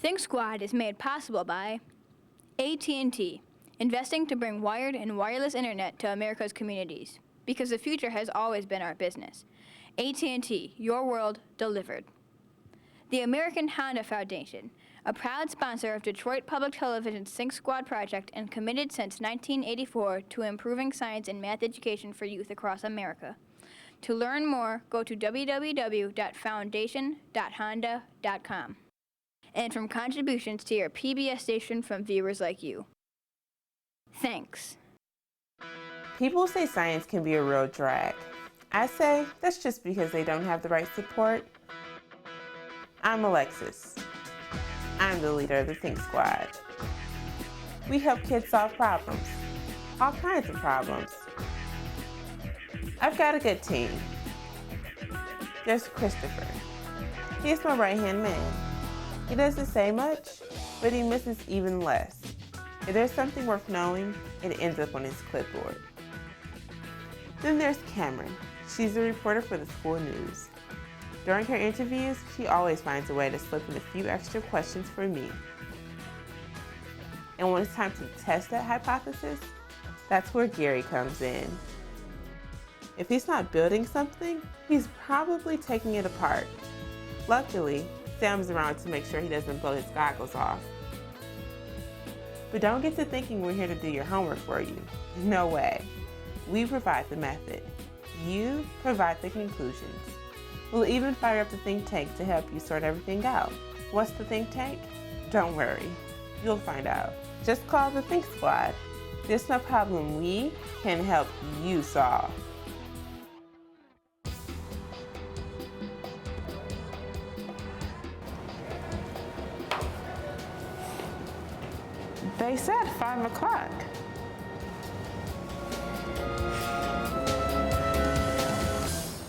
Think Squad is made possible by AT&T, investing to bring wired and wireless internet to America's communities, because the future has always been our business. AT&T, your world delivered. The American Honda Foundation, a proud sponsor of Detroit Public Television's Think Squad project and committed since 1984 to improving science and math education for youth across America. To learn more, go to www.foundation.honda.com. And from contributions to your PBS station from viewers like you. Thanks. People say science can be a real drag. I say that's just because they don't have the right support. I'm Alexis. I'm the leader of the Think Squad. We help kids solve problems, all kinds of problems. I've got a good team. There's Christopher. He's my right-hand man. He doesn't say much, but he misses even less. If there's something worth knowing, it ends up on his clipboard. Then there's Cameron. She's a reporter for the school news. During her interviews, she always finds a way to slip in a few extra questions for me. And when it's time to test that hypothesis, that's where Gary comes in. If he's not building something, he's probably taking it apart. Luckily, Sam's around to make sure he doesn't blow his goggles off. But don't get to thinking we're here to do your homework for you. No way. We provide the method. You provide the conclusions. We'll even fire up the think tank to help you sort everything out. What's the think tank? Don't worry. You'll find out. Just call the Think Squad. There's no problem we can help you solve. They said 5 o'clock.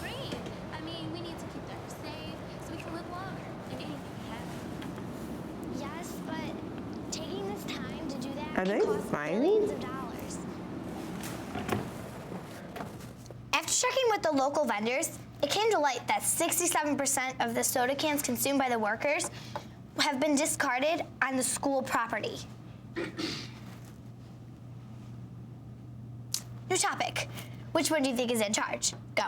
Great. I mean, we need to keep them safe so we can live longer. Like anything happens. Yes, but taking this time to do that Are they can cost smiling? millions of dollars. After checking with the local vendors, it came to light that 67% of the soda cans consumed by the workers have been discarded on the school property. New topic. Which one do you think is in charge? Go.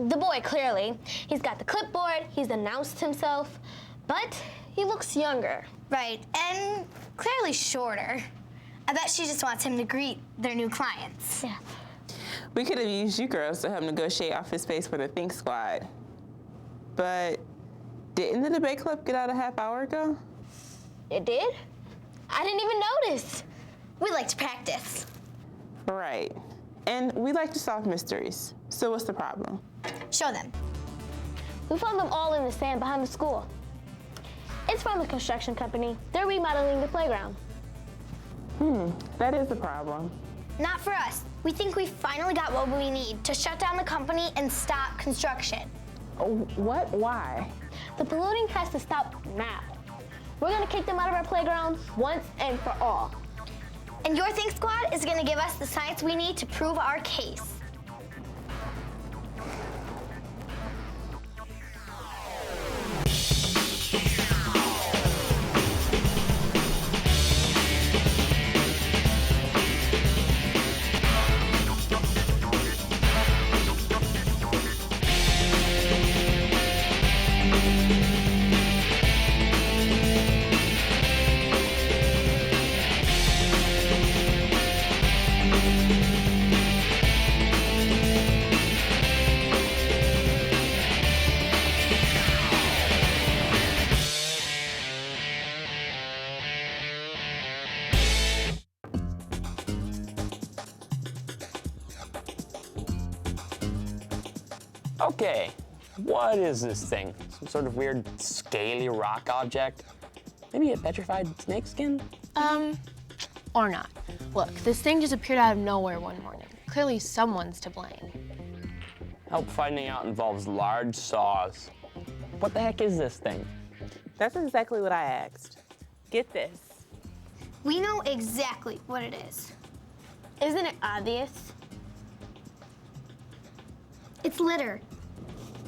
The boy, clearly. He's got the clipboard, he's announced himself, but he looks younger. Right, and clearly shorter. I bet she just wants him to greet their new clients. Yeah. We could have used you girls to help negotiate office space for the Think Squad. But didn't the debate club get out a half hour ago? It did? I didn't even notice. We like to practice. Right. And we like to solve mysteries. So what's the problem? Show them. We found them all in the sand behind the school. It's from the construction company. They're remodeling the playground. That is a problem. Not for us. We think we finally got what we need to shut down the company and stop construction. What? Why? The polluting has to stop now. We're gonna kick them out of our playground once and for all. And your Think Squad is gonna give us the science we need to prove our case. Okay, what is this thing? Some sort of weird scaly rock object? Maybe a petrified snake skin? Or not. Look, this thing just appeared out of nowhere one morning. Clearly someone's to blame. Help finding out involves large saws. What the heck is this thing? That's exactly what I asked. Get this. We know exactly what it is. Isn't it obvious? It's litter.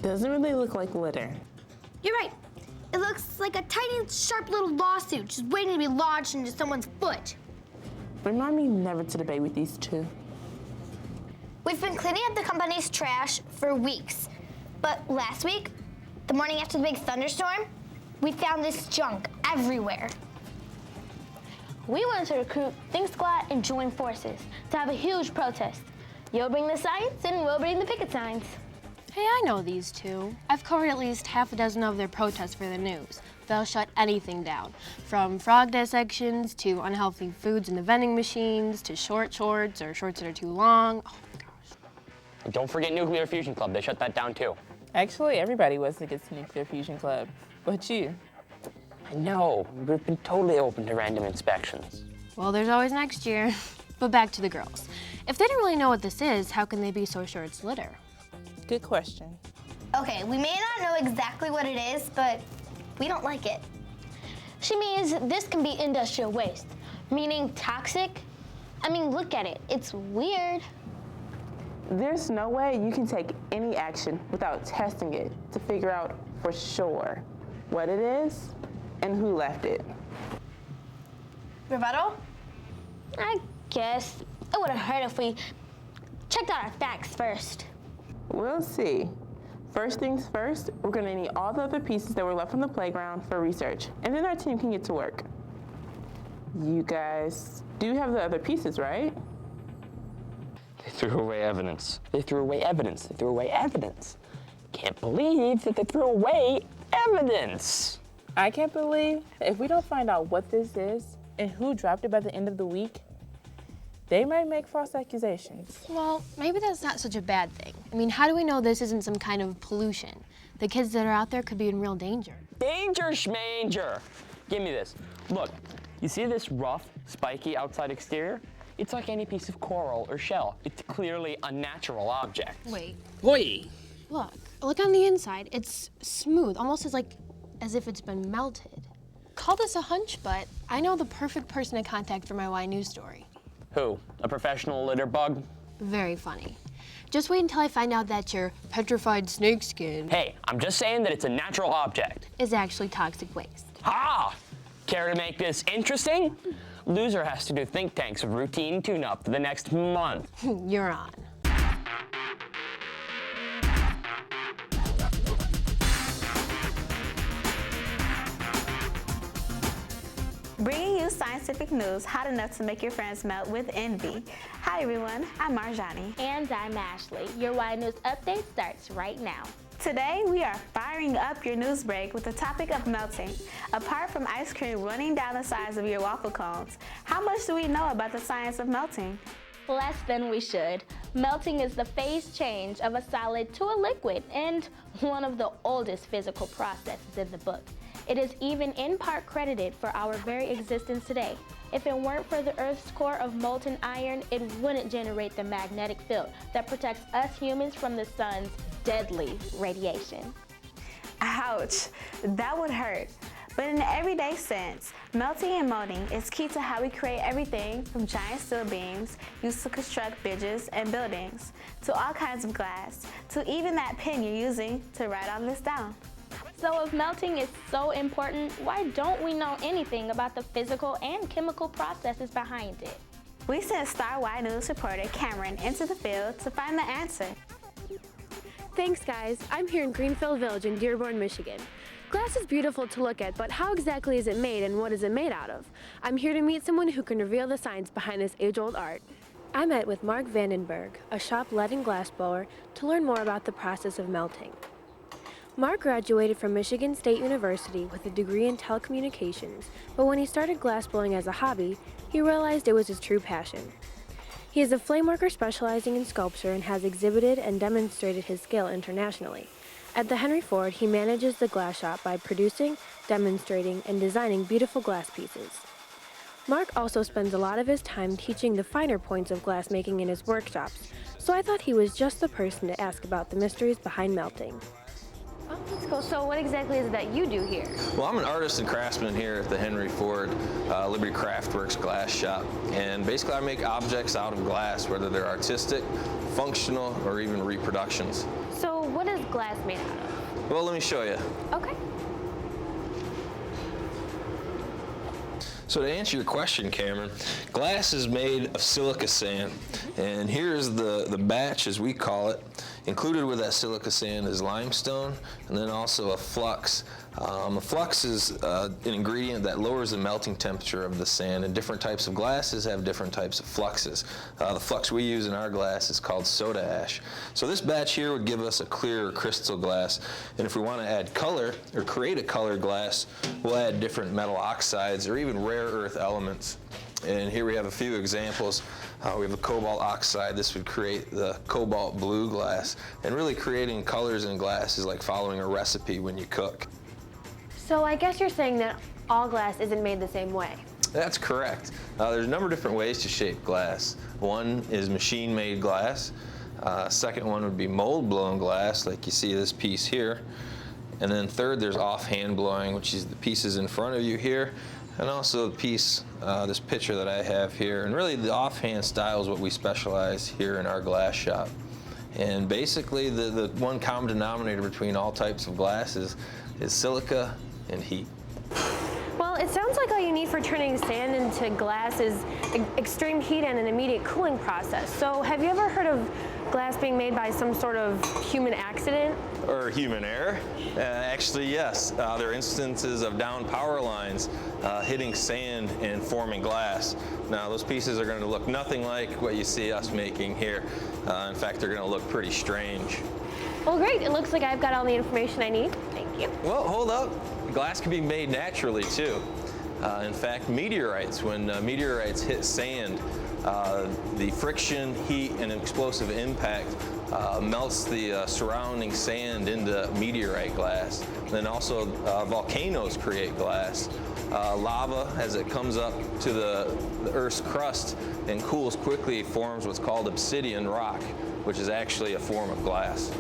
Doesn't really look like litter. You're right. It looks like a tiny, sharp little lawsuit just waiting to be lodged into someone's foot. Remind me never to debate with these two. We've been cleaning up the company's trash for weeks. But last week, the morning after the big thunderstorm, we found this junk everywhere. We want to recruit Think Squad and join forces to have a huge protest. You'll bring the science and we'll bring the picket signs. Hey, I know these two. I've covered at least half a dozen of their protests for the news. They'll shut anything down, from frog dissections to unhealthy foods in the vending machines to short shorts or shorts that are too long. Oh my gosh. And don't forget Nuclear Fusion Club. They shut that down too. Actually, everybody was against Nuclear Fusion Club, but you. I know. We've been totally open to random inspections. Well, there's always next year. But back to the girls. If they don't really know what this is, how can they be so sure it's litter? Good question. Okay, we may not know exactly what it is, but we don't like it. She means this can be industrial waste, meaning toxic. I mean, look at it. It's weird. There's no way you can take any action without testing it to figure out for sure what it is and who left it. Rebuttal? I guess it would have hurt if we checked out our facts first. We'll see. First things first, we're gonna need all the other pieces that were left on the playground for research, and then our team can get to work. You guys do have the other pieces, right? They threw away evidence. They threw away evidence. They threw away evidence. Can't believe that they threw away evidence. I can't believe that if we don't find out what this is and who dropped it by the end of the week, they might make false accusations. Well, maybe that's not such a bad thing. I mean, how do we know this isn't some kind of pollution? The kids that are out there could be in real danger. Danger schmanger. Give me this. Look, you see this rough, spiky outside exterior? It's like any piece of coral or shell. It's clearly a natural object. Wait, Oi! look on the inside. It's smooth, almost as if it's been melted. Call this a hunch, but I know the perfect person to contact for my Y News story. Who? A professional litter bug? Very funny. Just wait until I find out that your petrified snake skin Hey, I'm just saying that it's a natural object. is actually toxic waste. Ha! Care to make this interesting? Loser has to do think tanks of routine tune-up for the next month. You're on. Bringing you scientific news hot enough to make your friends melt with envy. Hi everyone, I'm Marjani. And I'm Ashley. Your Y News update starts right now. Today we are firing up your news break with the topic of melting. Apart from ice cream running down the sides of your waffle cones, how much do we know about the science of melting? Less than we should. Melting is the phase change of a solid to a liquid and one of the oldest physical processes in the book. It is even in part credited for our very existence today. If it weren't for the Earth's core of molten iron, it wouldn't generate the magnetic field that protects us humans from the sun's deadly radiation. Ouch, that would hurt. But in the everyday sense, melting and molding is key to how we create everything from giant steel beams used to construct bridges and buildings, to all kinds of glass, to even that pen you're using to write all this down. So if melting is so important, why don't we know anything about the physical and chemical processes behind it? We sent Star Y News reporter Cameron into the field to find the answer. Thanks, guys. I'm here in Greenfield Village in Dearborn, Michigan. Glass is beautiful to look at, but how exactly is it made and what is it made out of? I'm here to meet someone who can reveal the science behind this age-old art. I met with Mark Vandenberg, a shop lead and glass blower, to learn more about the process of melting. Mark graduated from Michigan State University with a degree in telecommunications, but when he started glassblowing as a hobby, he realized it was his true passion. He is a flame worker specializing in sculpture and has exhibited and demonstrated his skill internationally. At the Henry Ford, he manages the glass shop by producing, demonstrating, and designing beautiful glass pieces. Mark also spends a lot of his time teaching the finer points of glass making in his workshops, so I thought he was just the person to ask about the mysteries behind melting. Oh, that's cool. So what exactly is it that you do here? Well, I'm an artist and craftsman here at the Henry Ford Liberty Craftworks glass shop, and basically I make objects out of glass, whether they're artistic, functional, or even reproductions. So what is glass made out of? Well, let me show you. Okay. So to answer your question, Cameron, glass is made of silica sand, and here's the batch, as we call it. Included with that silica sand is limestone, and then also a flux. A flux is an ingredient that lowers the melting temperature of the sand, and different types of glasses have different types of fluxes. The flux we use in our glass is called soda ash. So this batch here would give us a clear crystal glass, and if we want to add color or create a color glass, we'll add different metal oxides or even rare earth elements. And here we have a few examples. We have a cobalt oxide. This would create the cobalt blue glass. And really creating colors in glass is like following a recipe when you cook. So I guess you're saying that all glass isn't made the same way. That's correct. There's a number of different ways to shape glass. One is machine-made glass. Second one would be mold-blown glass, like you see this piece here. And then third, there's offhand blowing, which is the pieces in front of you here. And also the piece, this picture that I have here. And really the offhand style is what we specialize here in our glass shop. And basically the one common denominator between all types of glasses is silica and heat. Well, it sounds like all you need for turning sand into glass is extreme heat and an immediate cooling process. So have you ever heard of glass being made by some sort of human accident? Or human error? Actually, yes. There are instances of downed power lines hitting sand and forming glass. Now, those pieces are going to look nothing like what you see us making here. In fact, they're going to look pretty strange. Well, great. It looks like I've got all the information I need. Thank you. Well, hold up. Glass can be made naturally, too. In fact, meteorites, when meteorites hit sand, the friction, heat, and explosive impact melts the surrounding sand into meteorite glass. And then also volcanoes create glass. Lava, as it comes up to the Earth's crust and cools quickly, forms what's called obsidian rock, which is actually a form of glass.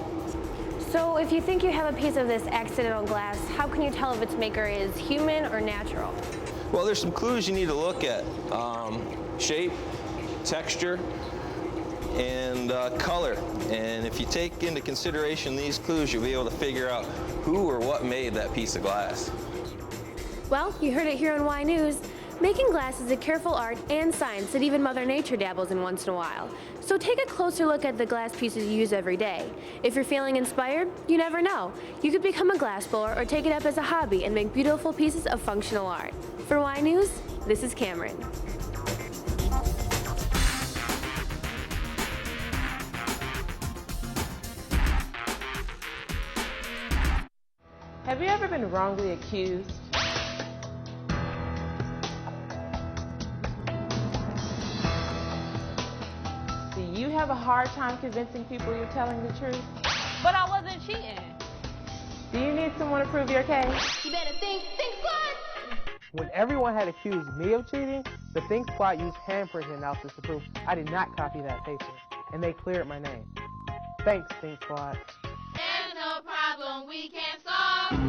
So if you think you have a piece of this accidental glass, how can you tell if its maker is human or natural? Well, there's some clues you need to look at. Shape, texture, and color. And if you take into consideration these clues, you'll be able to figure out who or what made that piece of glass. Well, you heard it here on Y News. Making glass is a careful art and science that even Mother Nature dabbles in once in a while. So take a closer look at the glass pieces you use every day. If you're feeling inspired, you never know. You could become a glass blower or take it up as a hobby and make beautiful pieces of functional art. For Y News, this is Cameron. Have you ever been wrongly accused? Do you have a hard time convincing people you're telling the truth? But I wasn't cheating. Do you need someone to prove your case? You better think squad! When everyone had accused me of cheating, the Think Squad used handprint analysis to prove I did not copy that paper, and they cleared my name. Thanks, Think Squad. There's no problem we can't solve.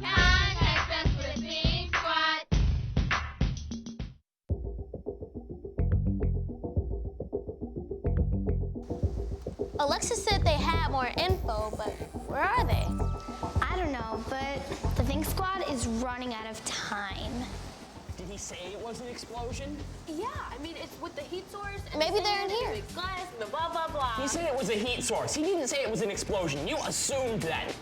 Contact us with the Think Squad. Alexa said they had more info, but where are they? I don't know, but the Think Squad is running out of time. Did he say it was an explosion? Yeah, I mean, it's with the heat source. And Maybe they're in here. The glass and the blah, blah, blah. He said it was a heat source. He didn't say it was an explosion. You assumed that.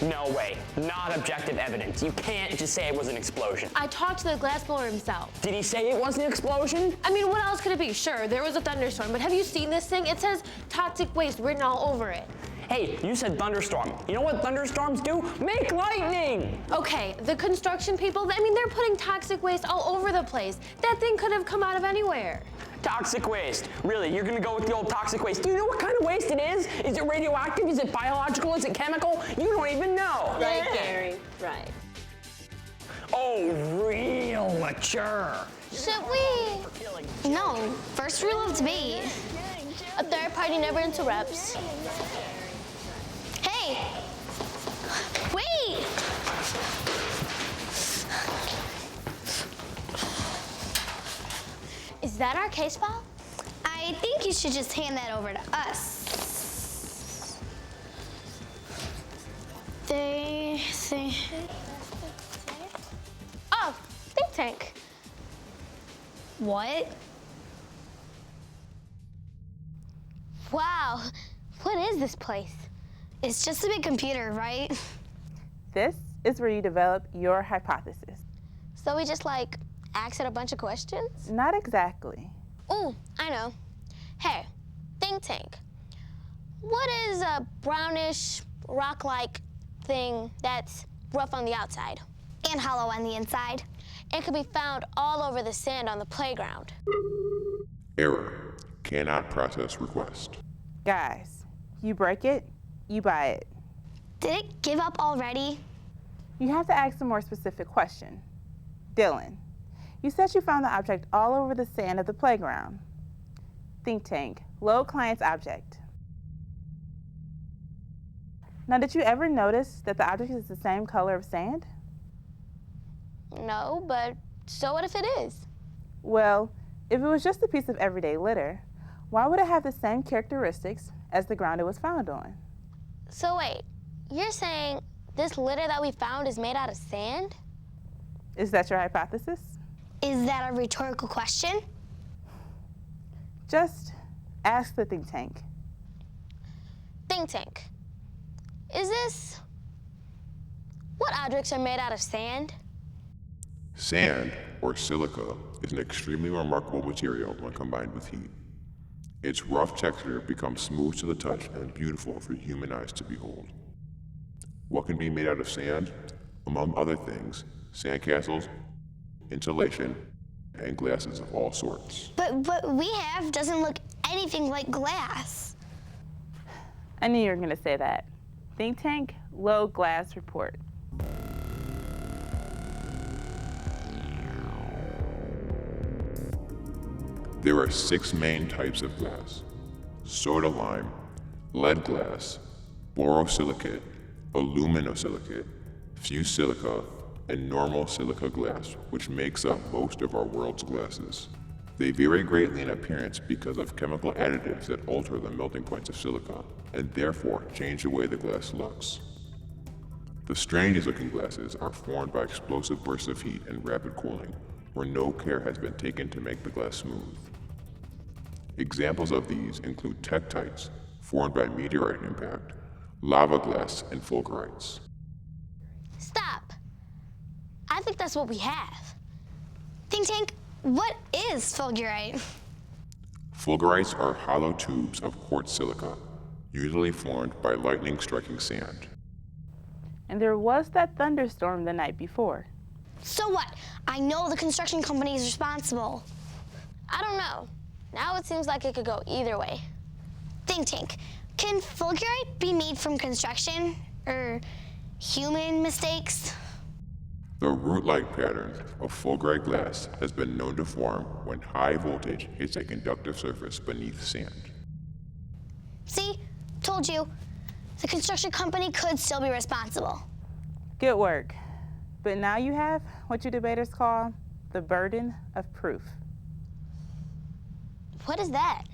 No way. Not objective evidence. You can't just say it was an explosion. I talked to the glass blower himself. Did he say it was an explosion? I mean, what else could it be? Sure, there was a thunderstorm, but have you seen this thing? It says toxic waste written all over it. Hey, you said thunderstorm. You know what thunderstorms do? Make lightning! Okay, the construction people, I mean, they're putting toxic waste all over the place. That thing could have come out of anywhere. Toxic waste. Really, you're gonna go with the old toxic waste. Do you know what kind of waste it is? Is it radioactive? Is it biological? Is it chemical? You don't even know. Right, Gary. Right. Oh, real mature. Should we? No, first rule of debate. A third party never interrupts. Hey! Wait! Is that our case file? I think you should just hand that over to us. Oh, tank. What? Wow, what is this place? It's just a big computer, right? This is where you develop your hypothesis. So we just like ask it a bunch of questions? Not exactly. Ooh, I know. Hey, think tank. What is a brownish, rock-like thing that's rough on the outside? And hollow on the inside. It can be found all over the sand on the playground. Error. Cannot process request. Guys, you break it, you buy it. Did it give up already? You have to ask a more specific question. Dylan, you said you found the object all over the sand of the playground. Think tank, load client's object. Now, did you ever notice that the object is the same color of sand? No, but so what if it is? Well, if it was just a piece of everyday litter, why would it have the same characteristics as the ground it was found on? So wait, you're saying this litter that we found is made out of sand? Is that your hypothesis? Is that a rhetorical question? Just ask the think tank. Think tank. What objects are made out of sand? Sand, or silica, is an extremely remarkable material when combined with heat. Its rough texture becomes smooth to the touch and beautiful for human eyes to behold. What can be made out of sand? Among other things, sandcastles, insulation, and glasses of all sorts. But what we have doesn't look anything like glass. I knew you were going to say that. Think tank, load glass report. There are 6 main types of glass: soda lime, lead glass, borosilicate, aluminosilicate, fused silica, and normal silica glass, which makes up most of our world's glasses. They vary greatly in appearance because of chemical additives that alter the melting points of silica, and therefore change the way the glass looks. The strangest looking glasses are formed by explosive bursts of heat and rapid cooling, where no care has been taken to make the glass smooth. Examples of these include tektites, formed by meteorite impact, lava glass, and fulgurites. Stop. I think that's what we have. Think tank, what is fulgurite? Fulgurites are hollow tubes of quartz silica, usually formed by lightning striking sand. And there was that thunderstorm the night before. So what? I know the construction company is responsible. I don't know. Now it seems like it could go either way. Think tank, can fulgurite be made from construction or human mistakes? The root-like pattern of fulgurite glass has been known to form when high voltage hits a conductive surface beneath sand. See? Told you. The construction company could still be responsible. Good work. But now you have what you debaters call the burden of proof. What is that?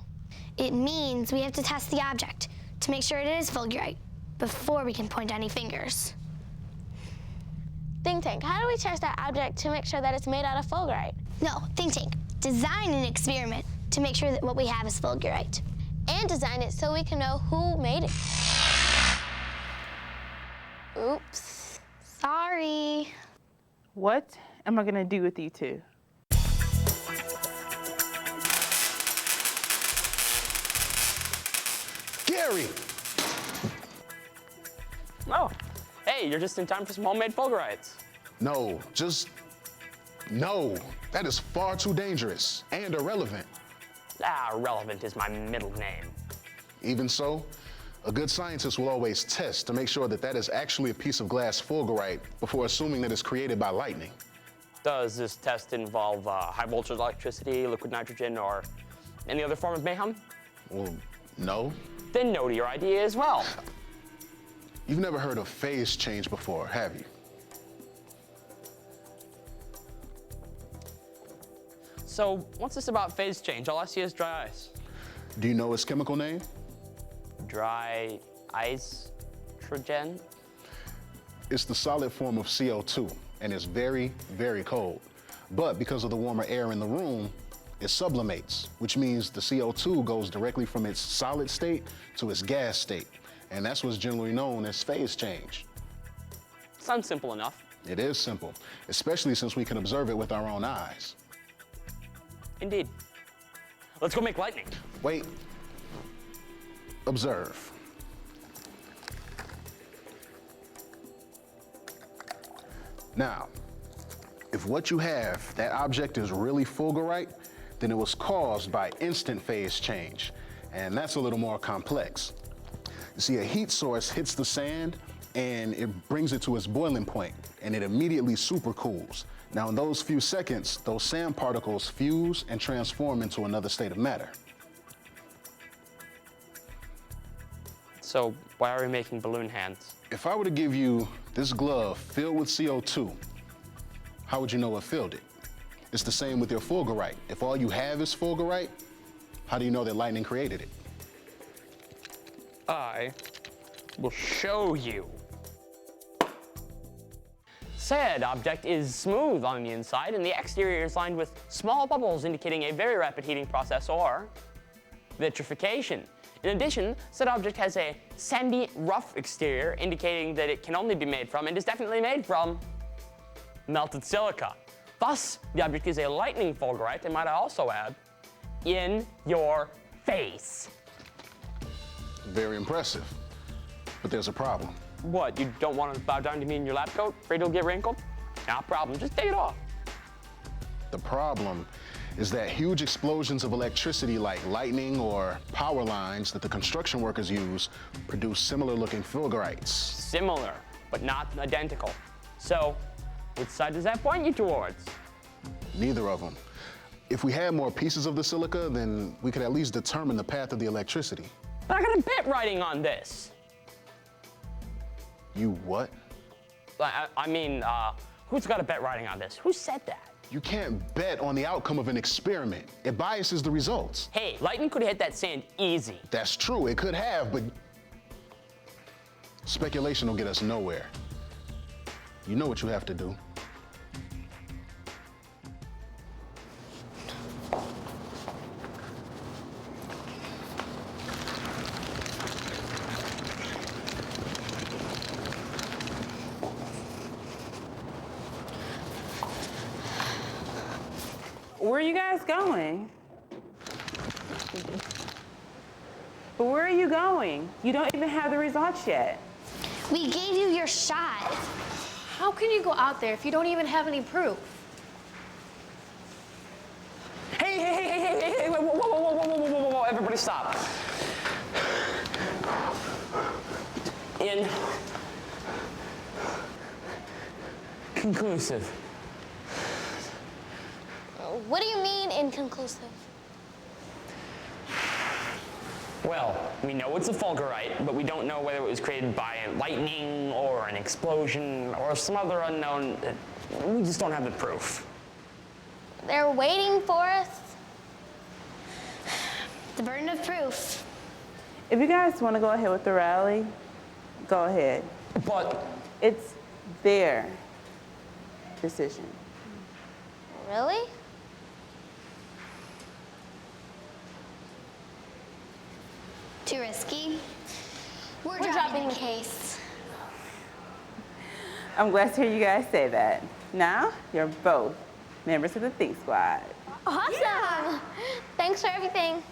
It means we have to test the object to make sure it is fulgurite before we can point any fingers. Think tank, how do we test that object to make sure that it's made out of fulgurite? No, think tank, design an experiment to make sure that what we have is fulgurite. And design it so we can know who made it. Oops, sorry. What am I gonna do with you two? Gary! Oh, hey, you're just in time for some homemade fulgurites. No, no. That is far too dangerous and irrelevant. Irrelevant is my middle name. Even so, a good scientist will always test to make sure that that is actually a piece of glass fulgurite before assuming that it's created by lightning. Does this test involve high voltage electricity, liquid nitrogen, or any other form of mayhem? Well, no. Then no to your idea as well. You've never heard of phase change before, have you? So what's this about phase change? All I see is dry ice. Do you know its chemical name? Dry ice trogen? It's the solid form of CO2, and it's very, very cold. But because of the warmer air in the room, it sublimates, which means the CO2 goes directly from its solid state to its gas state. And that's what's generally known as phase change. Sounds simple enough. It is simple, especially since we can observe it with our own eyes. Indeed. Let's go make lightning. Wait. Observe. Now, if what you have, that object is really fulgurite, then it was caused by instant phase change, and that's a little more complex. You see, a heat source hits the sand and it brings it to its boiling point, and it immediately supercools. Now, in those few seconds, those sand particles fuse and transform into another state of matter. So why are we making balloon hands? If I were to give you this glove filled with CO2, how would you know what filled it? It's the same with your fulgurite. If all you have is fulgurite, how do you know that lightning created it? I will show you. Said object is smooth on the inside, and the exterior is lined with small bubbles indicating a very rapid heating process, or vitrification. In addition, said object has a sandy, rough exterior, indicating that it can only be made from, and is definitely made from, melted silica. Thus, the object is a lightning fulgurite, and might I also add, in your face. Very impressive, but there's a problem. What, you don't want to bow down to me in your lab coat? Afraid it'll get wrinkled? No problem, just take it off. The problem is that huge explosions of electricity like lightning or power lines that the construction workers use produce similar looking fulgurites. Similar, but not identical. So, which side does that point you towards? Neither of them. If we had more pieces of the silica, then we could at least determine the path of the electricity. But I got a bet writing on this. You what? I mean, who's got a bet writing on this? Who said that? You can't bet on the outcome of an experiment. It biases the results. Hey, lightning could have hit that sand easy. That's true, it could have, but speculation will get us nowhere. You know what you have to do. Where are you guys going? But where are you going? You don't even have the results yet. We gave you your shot. How can you go out there if you don't even have any proof? Hey, whoa, everybody stop. Inconclusive. What do you mean inconclusive? Well, we know it's a fulgurite, but we don't know whether it was created by lightning or an explosion or some other unknown. We just don't have the proof. They're waiting for us. The burden of proof. If you guys want to go ahead with the rally, go ahead. But it's their decision. Really? Too risky. We're dropping the case. I'm glad to hear you guys say that. Now, you're both members of the Think Squad. Awesome! Yeah. Thanks for everything.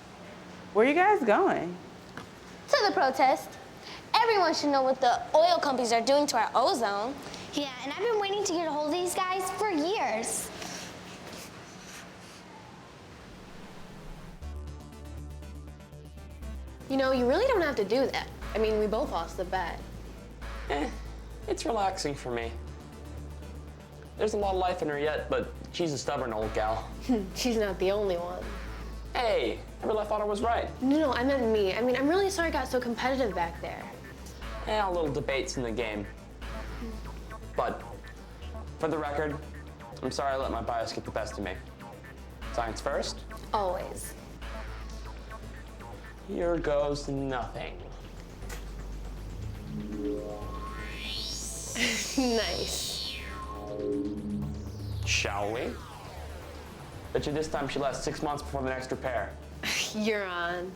Where are you guys going? To the protest. Everyone should know what the oil companies are doing to our ozone. Yeah, and I've been waiting to get a hold of these guys for years. You know, you really don't have to do that. I mean, we both lost the bet. It's relaxing for me. There's a lot of life in her yet, but she's a stubborn old gal. She's not the only one. Hey, I really thought I was right. No, I meant me. I mean, I'm really sorry it got so competitive back there. Yeah, little debates in the game. But for the record, I'm sorry I let my bias get the best of me. Science first. Always. Here goes nothing. Nice. Shall we? Bet you this time she lasts 6 months before the next repair. You're on.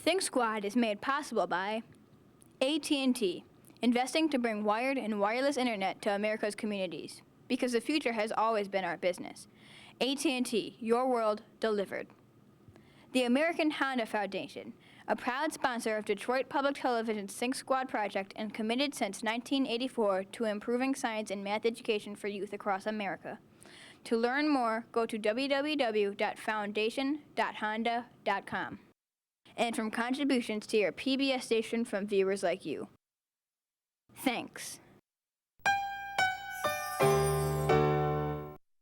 Think Squad is made possible by AT&T, investing to bring wired and wireless internet to America's communities, because the future has always been our business. AT&T, your world delivered. The American Honda Foundation, a proud sponsor of Detroit Public Television's Think Squad project and committed since 1984 to improving science and math education for youth across America. To learn more, go to www.foundation.honda.com. And from contributions to your PBS station from viewers like you. Thanks.